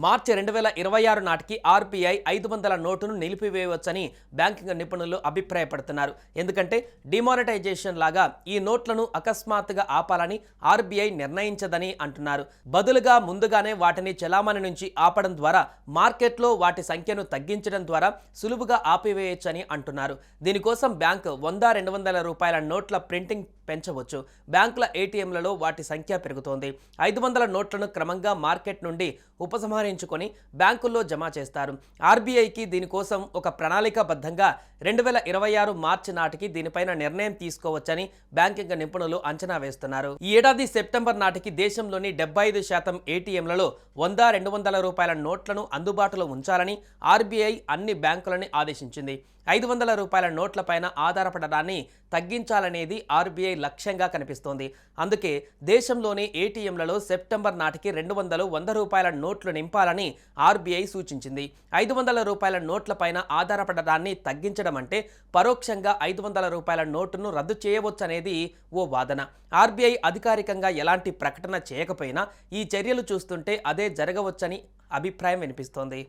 మార్చి 2026 నాటికి RBI 500 నోటును నిలిపివేయవచ్చని banking నిపుణులు అభిప్రాయపడుతున్నారు. ఎందుకంటే డిమానిటైజేషన్ లాగా ఈ నోట్లను అకస్మాత్తుగా ఆపాలని ఆర్బీఐ నిర్ణయించదని అంటున్నారు. బదులుగా ముందుగానే వాటిని చెలామణి నుంచి ఆపడం ద్వారా మార్కెట్లో వాటి సంఖ్యను తగ్గించడం ద్వారా సులువుగా ఆపివేయొచ్చని అంటున్నారు. దీనికోసం బ్యాంకు 100-200 రూపాయల నోట్ల ప్రింటింగ్ పెంచవచ్చు. బ్యాంకుల ఏటీఎంలలో వాటి సంఖ్య పెరుగుతోంది. 500 నోట్లను క్రమంగా మార్కెట్ నుండి ఉపసంహరించుకొని బ్యాంకుల్లో జమ చేస్తారు. ఆర్బీఐకి దీనికోసం ఒక ప్రణాళికాబద్ధంగా 2026 మార్చి నాటికి దీనిపైన నిర్ణయం తీసుకోవచ్చని బ్యాంకింగ్ నిపుణులు అంచనా వేస్తున్నారు. ఈ ఏడాది సెప్టెంబర్ నాటికి దేశంలోని 75% ఏటీఎంలలో 100-200 రూపాయల నోట్లను అందుబాటులో ఉంచాలని ఆర్బీఐ అన్ని బ్యాంకులని ఆదేశించింది. 500 రూపాయల నోట్లపైన ఆధారపడడాన్ని తగ్గించాలనేది ఆర్బీఐ లక్ష్యంగా కనిపిస్తోంది. అందుకే దేశంలోని ఏటీఎంలలో సెప్టెంబర్ నాటికి 200-100 రూపాయల నోట్లు నింపాలని ఆర్బీఐ సూచించింది. 500 రూపాయల నోట్లపైన ఆధారపడడాన్ని తగ్గించడం అంటే పరోక్షంగా 500 రూపాయల నోటును రద్దు చేయవచ్చనేది ఓ వాదన. ఆర్బీఐ అధికారికంగా ఎలాంటి ప్రకటన చేయకపోయినా ఈ చర్యలు చూస్తుంటే అదే జరగవచ్చని అభిప్రాయం వినిపిస్తోంది.